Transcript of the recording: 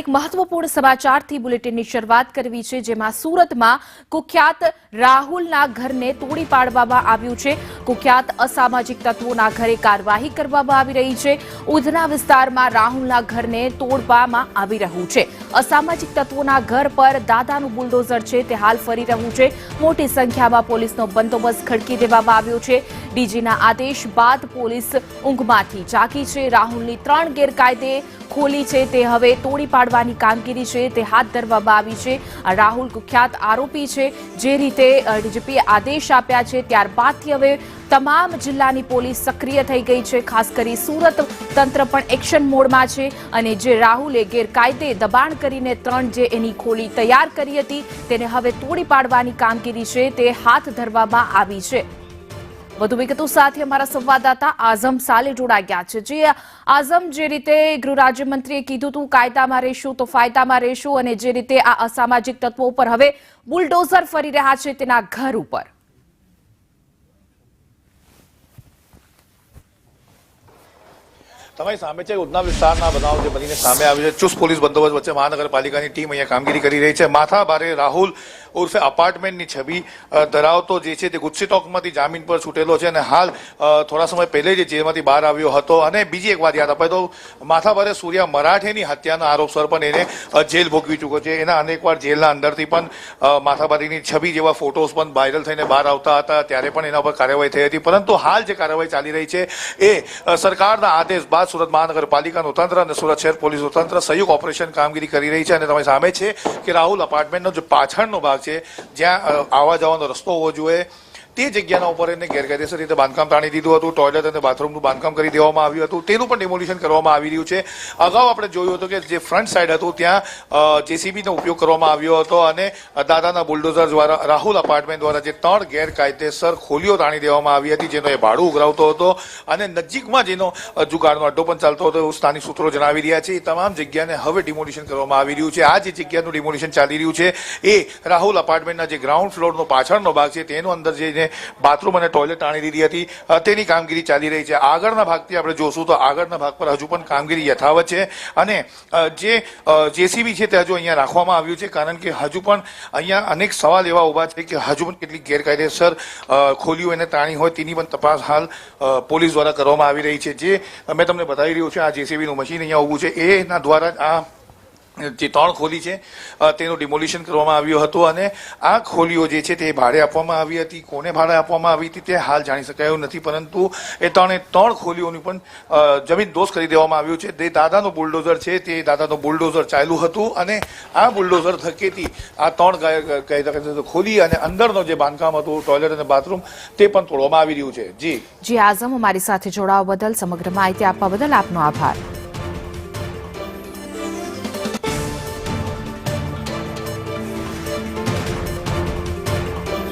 એક મહત્વપૂર્ણ સમાચારથી બુલેટિનની શરૂઆત કરવી છે, જેમાં સુરતમાં કુખ્યાત રાહુલના ઘરને તોડી પાડવામાં આવ્યું છે। કુખ્યાત અસામાજિક તત્વોના ઘરે કાર્યવાહી કરવામાં આવી રહી છે। ઉધના વિસ્તારમાં રાહુલના ઘરને તોડવામાં આવી રહ્યું છે। અસામાજિક તત્વોના ઘર પર દાદાનું બુલડોઝર છે તે હાલ ફરી રહ્યું છે। મોટી સંખ્યામાં પોલીસનો બંદોબસ્ત ખડકી દેવામાં આવ્યો છે। ડીજીના આદેશ બાદ પોલીસ ઊંઘમાંથી જાગી છે। રાહુલની 3 ગેરકાયદે ખોલી છે તે હવે તોડી પાડવાની કામગીરી છે તે હાથ ધરવામાં આવી છે। રાહુલ કુખ્યાત આરોપી છે। જે રીતે ડીજીપીએ આદેશ આપ્યા છે ત્યારબાદથી હવે તમામ જિલ્લાની પોલીસ સક્રિય થઈ ગઈ છે। ખાસ કરી સુરત તંત્ર પણ એક્શન મોડમાં છે અને જે રાહુલે ગેરકાયદે દબાણ કરીને 3 જે એની ખોલી તૈયાર કરી હતી તેને હવે તોડી પાડવાની કામગીરી છે તે હાથ ધરવામાં આવી છે। વધુ વિગતો સાથે અમારા સંવાદદાતા આઝમ સાલે જોડાઈ ગયા છે। જે આઝમ, જે રીતે ગૃહ રાજ્યમંત્રીએ કીધું હતું કાયદામાં રહેશું તો ફાયદામાં રહેશું, અને જે રીતે આ અસામાજિક તત્વો ઉપર હવે બુલડોઝર ફરી રહ્યા છે તેના ઘર ઉપર, તમારી સામે છે ઉધના વિસ્તારના બનાવ જે બનીને સામે આવ્યો છે। ચુસ્ત પોલીસ બંદોબસ્ત વચ્ચે મહાનગરપાલિકાની ટીમ અહીંયા કામગીરી કરી રહી છે। માથા ભારે રાહુલ ઉર્ફે અપાર્ટમેન્ટની છબી ધરાવતો જે છે તે ગુસ્સી ટોકમાંથી જામીન પર છૂટેલો છે અને હાલ થોડા સમય પહેલે જ જેલમાંથી બહાર આવ્યો હતો। અને બીજી એક વાત યાદ અપાય તો માથાભારે સૂર્યા મરાઠેની હત્યાના આરોપસર પણ એને જેલ ભોગવી ચૂક્યો છે। એના અનેકવાર જેલના અંદરથી પણ માથાભારેની છબી જેવા ફોટોઝ પણ વાયરલ થઈને બહાર આવતા હતા, ત્યારે પણ એના પર કાર્યવાહી થઈ હતી। પરંતુ હાલ જે કાર્યવાહી ચાલી રહી છે એ સરકારના આદેશ બાદ સુરત મહાનગરપાલિકાનું તંત્ર અને સુરત શહેર પોલીસનું તંત્ર સંયુક્ત ઓપરેશન કામગીરી કરી રહી છે। અને તમારી સામે છે કે રાહુલ અપાર્ટમેન્ટનો જે પાછળનો ભાગ છે જ્યાં આવવા જવાનો રસ્તો હોવો જોઈએ તે જગ્યાના ઉપર એને ગેરકાયદેસર રીતે બાંધકામ તાણી દીધું હતું। ટોયલેટ અને બાથરૂમનું બાંધકામ કરી દેવામાં આવ્યું હતું, તેનું પણ ડિમોલિશન કરવામાં આવી રહ્યું છે। અગાઉ આપણે જોયું હતું કે જે ફ્રન્ટ સાઈડ હતું ત્યાં જેસીબીનો ઉપયોગ કરવામાં આવ્યો હતો અને દાદાના બુલડોઝર દ્વારા રાહુલ અપાર્ટમેન્ટ દ્વારા જે 3 ગેરકાયદેસર ખોલીઓ તાણી દેવામાં આવી હતી જેનો એ ભાડું ઉઘરાવતો હતો અને નજીકમાં જેનો જુગારનો અડ્ડો પણ ચાલતો હતો એવું સ્થાનિક સૂત્રો જણાવી રહ્યા છે। એ તમામ જગ્યાને હવે ડિમોલિશન કરવામાં આવી રહ્યું છે। આ જે જગ્યાનું ડિમોલિશન ચાલી રહ્યું છે એ રાહુલ અપાર્ટમેન્ટના જે ગ્રાઉન્ડ ફ્લોરનો પાછળનો ભાગ છે તેનો અંદર જઈને બાથરૂમ અને ટોયલેટ તાણી દીધી હતી તેની કામગીરી ચાલી રહી છે। આગળના ભાગથી આપણે જોશું તો આગળના ભાગ પર હજુ પણ કામગીરી યથાવત છે અને જે જેસીબી છે તે હજુ અહીંયા રાખવામાં આવ્યું છે, કારણ કે હજુ પણ અહીંયા અનેક સવાલ એવા ઉભા છે કે હજુ પણ કેટલીક ગેરકાયદેસર ખોલીઓ એને તાણી હોય તેની પણ તપાસ હાલ પોલીસ દ્વારા કરવામાં આવી રહી છે। જે મેં તમને બતાવી રહ્યું છે આ જેસીબીનું મશીન અહીંયા ઊભું છે એના દ્વારા આ જે 3 ખોલી છે તેનું ડિમોલિશન કરવામાં આવ્યું હતું અને આ ખોલીઓ જે છે તે ભાડે આપવામાં આવી હતી। કોને ભાડે આપવામાં આવી હતી તે હાલ જાણી શકાયું નથી, પરંતુ એ 3 ખોલીઓની પણ જમીન દોષ કરી દેવામાં આવ્યું છે। જે દાદાનું બુલડોઝર છે તે દાદાનું બુલડોઝર ચાલ્યું હતું અને આ બુલડોઝર થકેથી આ 3 ખોલી અને અંદરનો જે બાંધકામ હતું ટોયલેટ અને બાથરૂમ તે પણ તોડવામાં આવી રહ્યું છે। જી આઝમ, અમારી સાથે જોડાવા બદલ, સમગ્ર માહિતી આપવા બદલ આપનો આભાર।